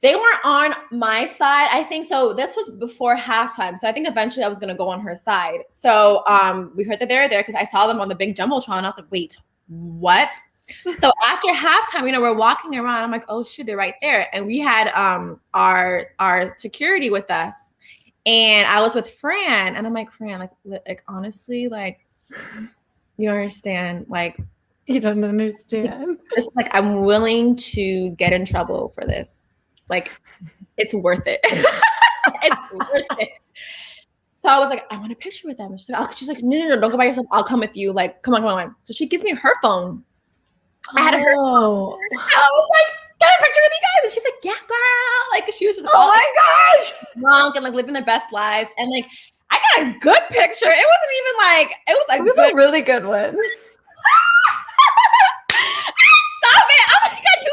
they weren't on my side, I think. So this was before halftime. So I think eventually I was going to go on her side. So we heard that they were there because I saw them on the big Jumbotron. I was like, wait, what? So after halftime, we're walking around. I'm like, oh, shoot, they're right there. And we had our security with us. And I was with Fran. And I'm like, Fran, like honestly, like, you don't understand. Like, you don't understand. It's like, I'm willing to get in trouble for this. Like, it's worth it. It's worth it. So I was like, I want a picture with them. She's like, no, don't go by yourself. I'll come with you. Like, come on. So she gives me her phone. I had her phone. I was like, get a picture with you guys. And she's like, yeah, girl. Like, she was just oh my gosh, drunk and like living their best lives. And like, I got a good picture. It wasn't even like, it was a really good one. Stop it. Oh my God, you.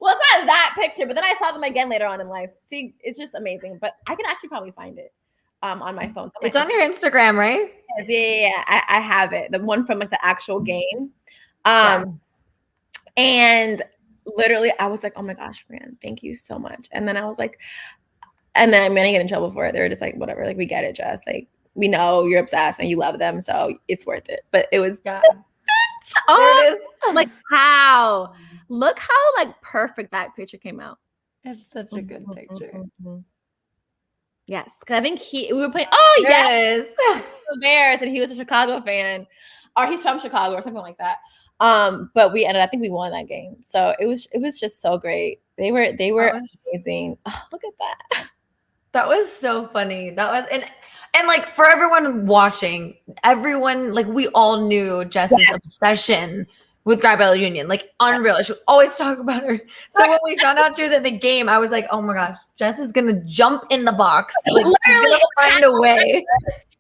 Well, it's not that picture, but then I saw them again later on in life. See, it's just amazing. But I can actually probably find it on my phone. It's on your Instagram, right? Yeah. I have it. The one from like the actual game. And literally I was like, oh my gosh, Fran, thank you so much. And then I was like, and then I'm going to get in trouble for it. They were just like, whatever, like, we get it, Jess. Like, we know you're obsessed and you love them, so it's worth it. But it was, there it is. Like, how? Look how like perfect that picture came out. It's such a good picture. Mm-hmm. Yes, because I think we were playing. Oh, yes, the Bears, and he was a Chicago fan, or he's from Chicago or something like that. But I think we won that game. So it was just so great. They were amazing. Oh, look at that. That was so funny. That was and like for everyone watching, like we all knew Jess's obsession with Gabrielle Union, like unreal. She would always talk about her. So when we found out she was at the game, I was like, oh my gosh, Jess is gonna jump in the box. Like she's gonna find a way.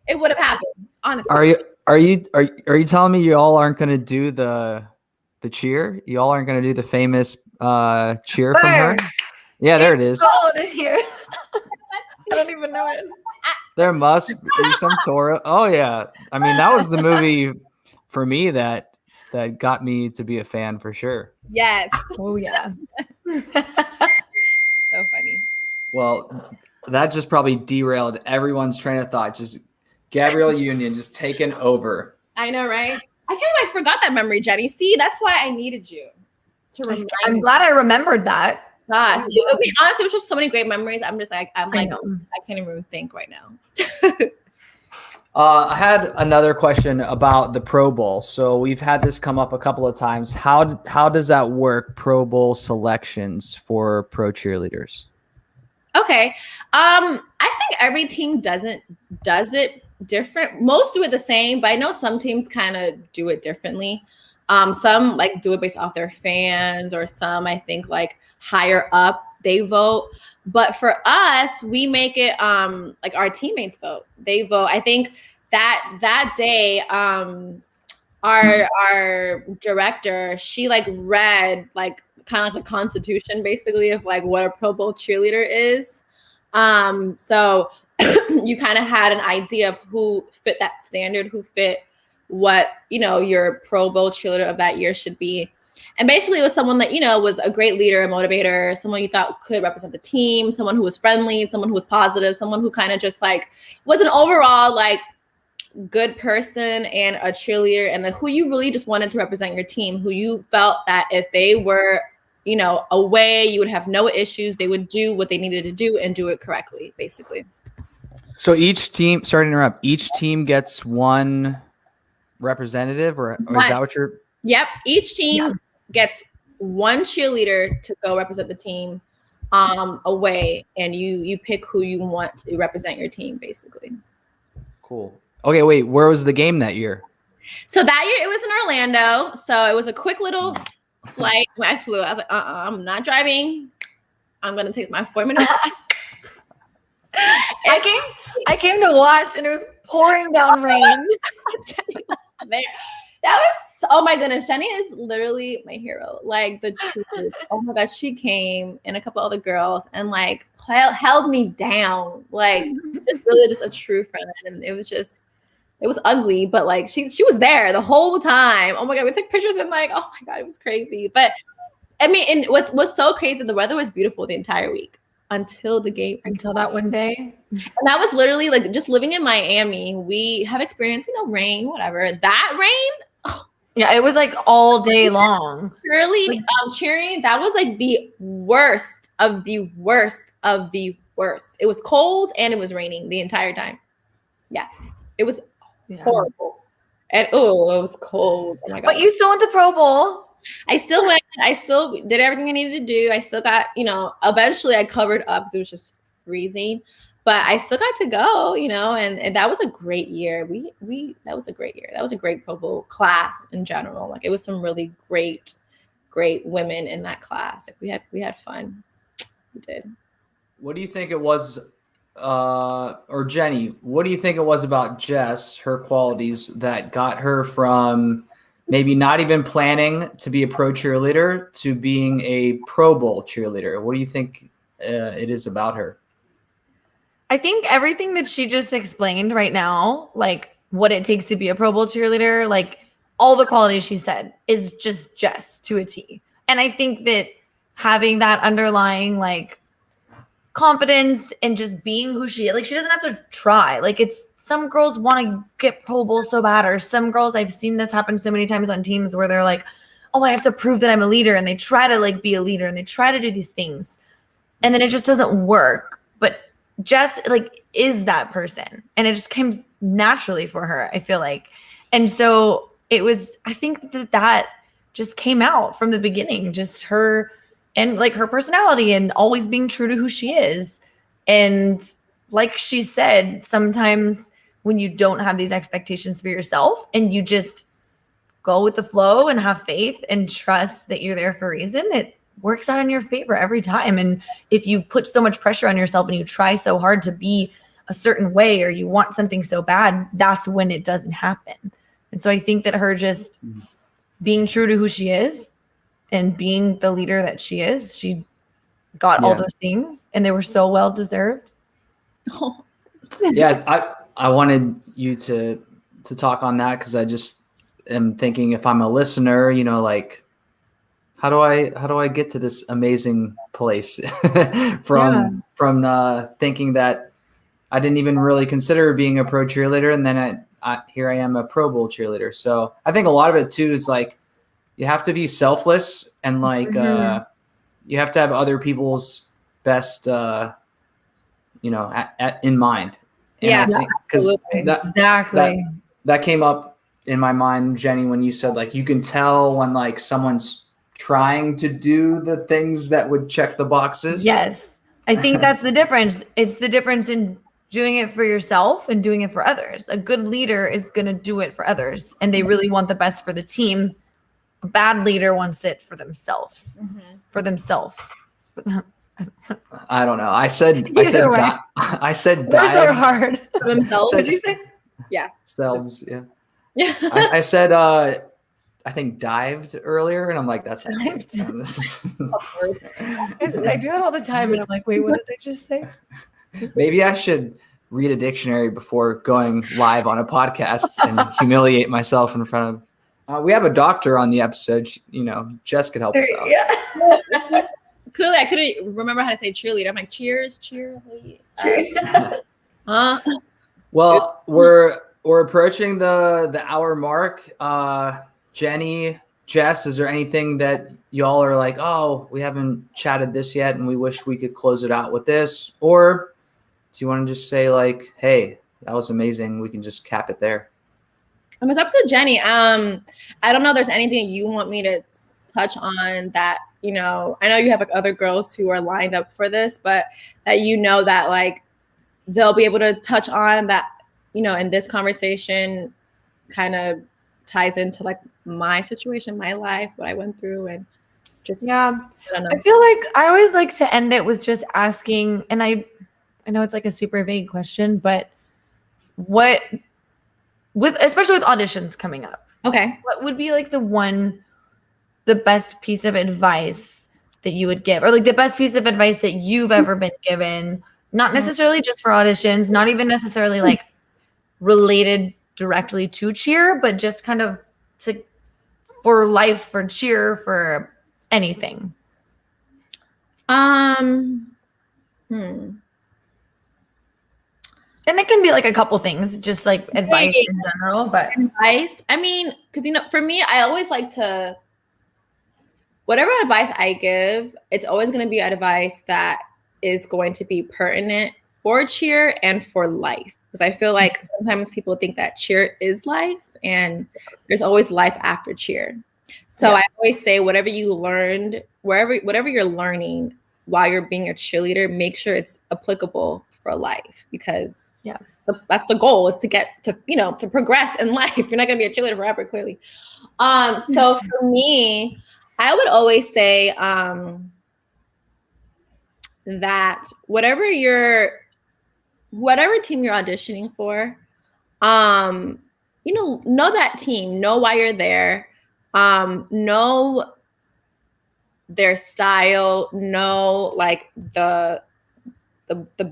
It would have happened, honestly. Are you telling me you all aren't going to do the cheer? You all aren't going to do the famous cheer from her? Yeah, there it is. Cold in here. I don't even know it. There must be some Torah. Oh yeah, I mean that was the movie for me that got me to be a fan for sure. Yes. Oh yeah. So funny. Well, that just probably derailed everyone's train of thought. Just Gabrielle Union just taken over. I know, right? I forgot that mememory, Jenny. See, that's why I needed you to remind me. I'm glad I remembered that. Gosh, honestly, it was just so many great memories. I'm like, I can't even think right now. I had another question about the Pro Bowl. So we've had this come up a couple of times. How does that work? Pro Bowl selections for pro cheerleaders. Okay, I think every team does it different. Most do it the same, but I know some teams kind of do it differently. Some like do it based off their fans, or some I think like higher up they vote. But for us, we make it like our teammates vote. They vote. I think that day, our director, she like read like kind of like the constitution basically of like what a Pro Bowl cheerleader is. So you kind of had an idea of who fit that standard, who fit what, your Pro Bowl cheerleader of that year should be. And basically it was someone that, was a great leader, a motivator, someone you thought could represent the team, someone who was friendly, someone who was positive, someone who kind of just like was an overall like good person and a cheerleader, and who you really just wanted to represent your team, who you felt that if they were, away, you would have no issues. They would do what they needed to do and do it correctly, basically. So each team, sorry to interrupt, each team gets one representative, or is that what you're? Yep. Each team gets one cheerleader to go represent the team away, and you pick who you want to represent your team, basically. Cool. Okay, wait, where was the game that year? So that year it was in Orlando. So it was a quick little flight. When I flew, I was like, I'm not driving. I'm going to take my 4-minute walk. I came to watch, and it was pouring down rain. Jenny was there. That was, oh my goodness, Jenny is literally my hero. Like the truth. Oh my gosh, she came and a couple other girls and like held me down. Like just really just a true friend. And it was ugly, but like she was there the whole time. Oh my God, we took pictures and like, oh my God, it was crazy. But I mean, and what's so crazy, the weather was beautiful the entire week until the game. Until that one day. And that was literally like just living in Miami. We have experienced, rain, whatever. That rain. Oh. Yeah, it was like all day long. Cheering, that was like the worst of the worst of the worst. It was cold and it was raining the entire time. Yeah, it was horrible. And it was cold. Oh my God. But you still went to Pro Bowl. I still went. I still did everything I needed to do. I still got, eventually I covered up because it was just freezing. But I still got to go, and that was a great year. That was a great year. That was a great Pro Bowl class in general. Like it was some really great women in that class. Like we had fun. We did. What do you think it was, or Jenny, what do you think it was about Jess, her qualities that got her from maybe not even planning to be a pro cheerleader to being a Pro Bowl cheerleader? What do you think it is about her? I think everything that she just explained right now, like what it takes to be a Pro Bowl cheerleader, like all the qualities she said is just Jess to a T. And I think that having that underlying like confidence and just being who she is, like she doesn't have to try. Like it's some girls want to get Pro Bowl so bad, or some girls, I've seen this happen so many times on teams where they're like, oh, I have to prove that I'm a leader. And they try to like be a leader and they try to do these things. And then it just doesn't work. But Jess like is that person, and it just came naturally for her, I feel like. And so it was, I think that just came out from the beginning, just her and like her personality and always being true to who she is. And like she said, sometimes when you don't have these expectations for yourself and you just go with the flow and have faith and trust that you're there for a reason, it works out in your favor every time. And if you put so much pressure on yourself and you try so hard to be a certain way, or you want something so bad, that's when it doesn't happen. And so I think that her just being true to who she is and being the leader that she is, she got all those things, and they were so well deserved. Oh. Yeah, I wanted you to talk on that, because I just am thinking, if I'm a listener, like, how do I get to this amazing place from thinking that I didn't even really consider being a pro cheerleader, and then here I am, a Pro Bowl cheerleader. So I think a lot of it too is like you have to be selfless, and like you have to have other people's best in mind. And Exactly. That came up in my mind, Jenny, when you said like you can tell when like someone's trying to do the things that would check the boxes. Yes. I think that's the difference. It's the difference in doing it for yourself and doing it for others. A good leader is going to do it for others, and they really want the best for the team. A bad leader wants it for themselves. For themselves. I don't know. I said Words are hard. For themselves. What did you say? Yeah. Selves. Yeah. Yeah. I said I think dived earlier, and I'm like, that's not right. I do that all the time, and I'm like, wait, what did I just say? Maybe I should read a dictionary before going live on a podcast and humiliate myself in front of We have a doctor on the episode. Jess could help us out. Yeah. Clearly, I couldn't remember how to say cheerleader. I'm like, cheers, cheerleader. Well, we're approaching the hour mark. Jenny, Jess, is there anything that y'all are like, oh, we haven't chatted this yet and we wish we could close it out with this? Or do you want to just say like, hey, that was amazing, we can just cap it there? It's up to Jenny. I don't know if there's anything you want me to touch on that, I know you have like other girls who are lined up for this, but that that like they'll be able to touch on that, in this conversation kind of ties into like my situation, my life, what I went through, and just yeah. I don't know. I feel like I always like to end it with just asking, and I know it's like a super vague question, but especially with auditions coming up. Okay. What would be like the best piece of advice that you would give, or like the best piece of advice that you've ever been given? Not necessarily just for auditions, not even necessarily like related directly to cheer, but just kind of for life, for cheer, for anything. And it can be like a couple things, just like advice in general. But advice, I mean, because for me, I always like to, whatever advice I give, it's always going to be advice that is going to be pertinent for cheer and for life. Because I feel like sometimes people think that cheer is life, and there's always life after cheer. So I always say, whatever you learned, whatever you're learning while you're being a cheerleader, make sure it's applicable for life, because that's the goal, is to get to, to progress in life. You're not going to be a cheerleader forever, clearly. So for me, I would always say that whatever team you're auditioning for, know that team, know why you're there, know their style, know like the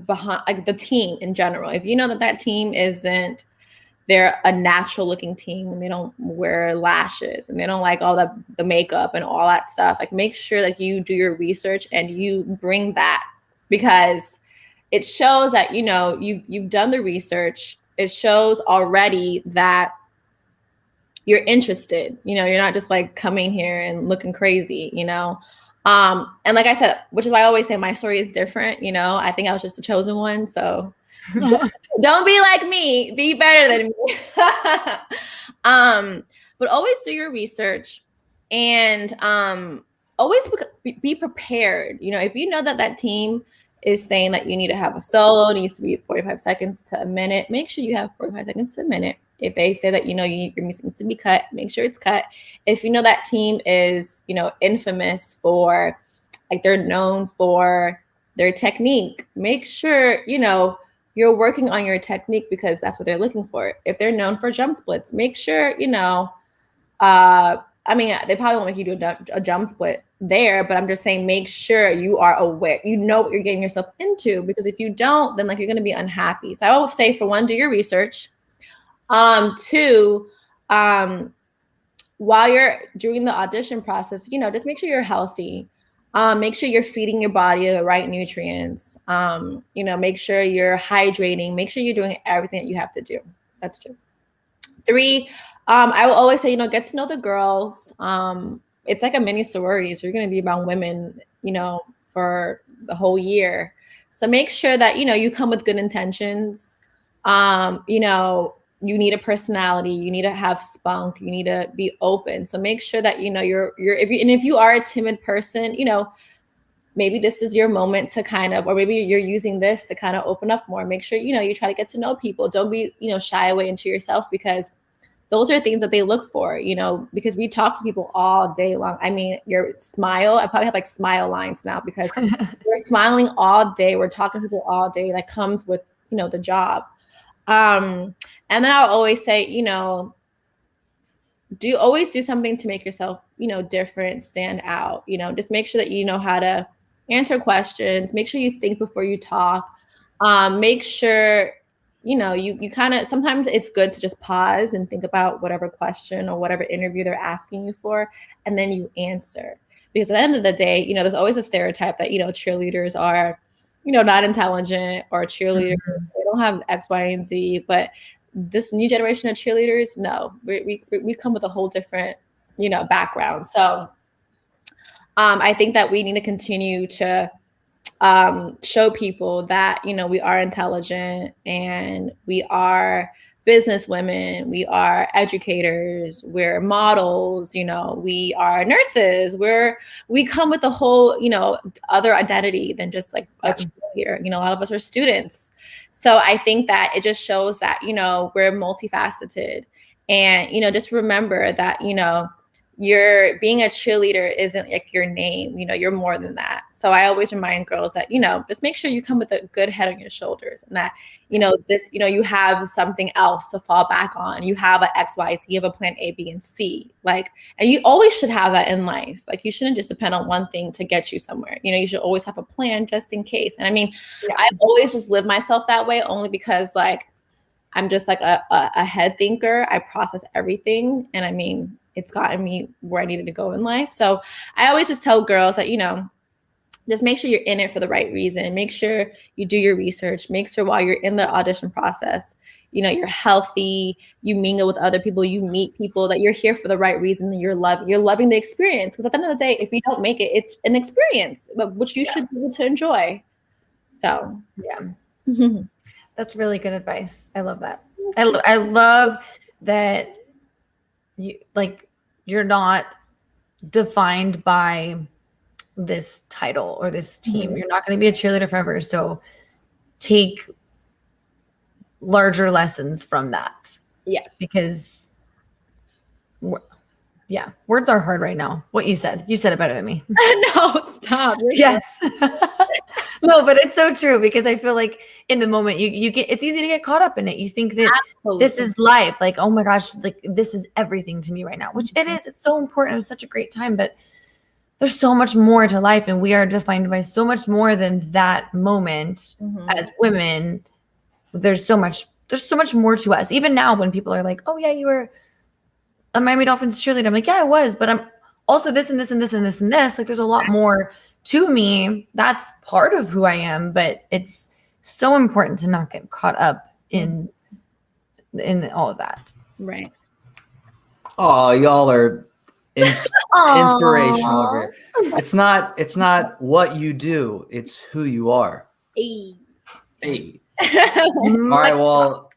behind, like the team in general. If you know that team they're a natural looking team and they don't wear lashes and they don't like all the makeup and all that stuff, like make sure that you do your research and you bring that, because it shows that, you've done the research. It shows already that you're interested, you're not just like coming here and looking crazy, and like I said, which is why I always say my story is different. I think I was just the chosen one. So don't be like me, be better than me. But always do your research, and always be prepared. If you know that team is saying that you need to have a solo, it needs to be 45 seconds to a minute, make sure you have 45 seconds to a minute. If they say that, your music needs to be cut, make sure it's cut. If you know that team is, infamous for, like, they're known for their technique, make sure, you're working on your technique, because that's what they're looking for. If they're known for jump splits, make sure, they probably won't make you do a jump split there, but I'm just saying, make sure you are aware, what you're getting yourself into, because if you don't, then like you're going to be unhappy. So I will say, for one, do your research. Two, while you're doing the audition process, just make sure you're healthy. Make sure you're feeding your body the right nutrients. Make sure you're hydrating. Make sure you're doing everything that you have to do. That's two. Three, I will always say, get to know the girls. It's like a mini sorority, so you're going to be around women, for the whole year. So make sure that, you come with good intentions. You need a personality, you need to have spunk, you need to be open. So make sure that, if you are a timid person, maybe this is your moment to kind of, or maybe you're using this to kind of open up more. Make sure, you try to get to know people. Don't be, shy away into yourself, because those are things that they look for, because we talk to people all day long. I mean, your smile, I probably have like smile lines now, because we're smiling all day. We're talking to people all day. That comes with, the job. And then I'll always say, always do something to make yourself, different, stand out. Just make sure that you know how to answer questions. Make sure you think before you talk. Make sure you kind of, sometimes it's good to just pause and think about whatever question or whatever interview they're asking you for, and then you answer. Because at the end of the day, there's always a stereotype that, cheerleaders are, not intelligent, or cheerleaders, they don't have X, Y, and Z. But this new generation of cheerleaders, no, we come with a whole different, background. So I think that we need to continue to show people that, we are intelligent, and we are business women, we are educators, we're models, we are nurses, we come with a whole, other identity than just like a cheerleader. A lot of us are students. So I think that it just shows that, we're multifaceted. And, just remember that, you're being a cheerleader isn't like your name, you're more than that. So I always remind girls that, just make sure you come with a good head on your shoulders, and that, this, you have something else to fall back on. You have a X, Y, Z, you have a plan A, B, and C. And you always should have that in life. You shouldn't just depend on one thing to get you somewhere. You should always have a plan just in case. And I mean, I've always just lived myself that way, only because I'm just a head thinker. I process everything. And I mean, it's gotten me where I needed to go in life. So I always just tell girls that, just make sure you're in it for the right reason. Make sure you do your research. Make sure while you're in the audition process, you're healthy, you mingle with other people, you meet people, that you're here for the right reason, that you're loving the experience. Because at the end of the day, if you don't make it, it's an experience, which you should be able to enjoy. So, yeah. That's really good advice. I love that. I love that you're not defined by this title or this team. You're not going to be a cheerleader forever. So take larger lessons from that. Yes. Because words are hard right now. What you said it better than me. No, stop. Yes. No, but it's so true, because I feel like in the moment you get, it's easy to get caught up in it. You think that this is life. Oh my gosh, this is everything to me right now, which it is. It's so important. It was such a great time, but there's so much more to life, and we are defined by so much more than that moment. As women. There's so much more to us. Even now, when people are like, oh yeah, you were a Miami Dolphins cheerleader. I'm like, yeah, I was, but I'm also this and this and this and this and this. There's a lot more to me. That's part of who I am, but it's so important to not get caught up in all of that. Right. Oh, y'all are inspirational over here. It's not what you do, it's who you are. Hey. All right, well,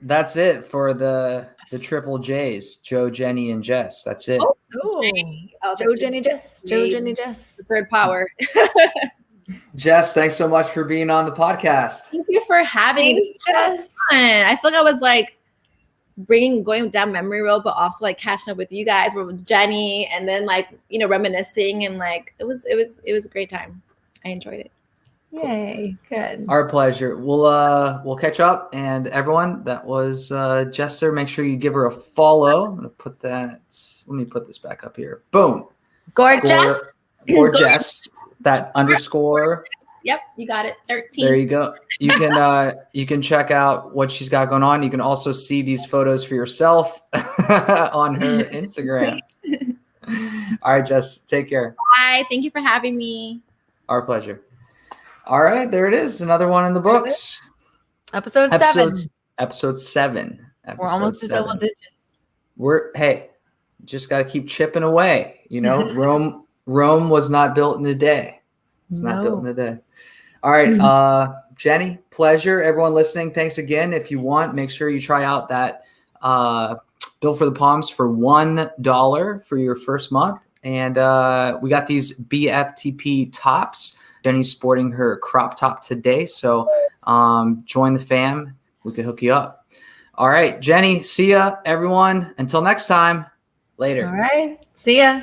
that's it for the Triple J's, Joe, Jenny, and Jess. That's it. Joe, Jenny, Jess. Joe, Jenny, Jess. Third power. Jess, thanks so much for being on the podcast. Thank you for having me. Jess. I feel like I was going down memory road, but also catching up with you guys, with Jenny, and then reminiscing, and it was a great time. I enjoyed it. Yay, good. Our pleasure. We'll catch up, and everyone, that was Jess there. Make sure you give her a follow. I'm gonna put that. Let me put this back up here. Boom. Gorgeous. Gorgeous. That underscore. Yep, you got it. 13. There you go. You can check out what she's got going on. You can also see these photos for yourself on her Instagram. All right, Jess, take care. Bye. Thank you for having me. Our pleasure. All right, there it is. Another one in the books. Episode 7. Episode 7. We're almost to double digits. Just got to keep chipping away. Rome was not built in a day. It's not built in a day. All right, Jenny, pleasure. Everyone listening, thanks again. If you want, make sure you try out that Built for the Poms for $1 for your first month. And we got these BFTP tops. Jenny's sporting her crop top today. So join the fam. We could hook you up. All right, Jenny, see ya, everyone. Until next time. Later. All right. See ya.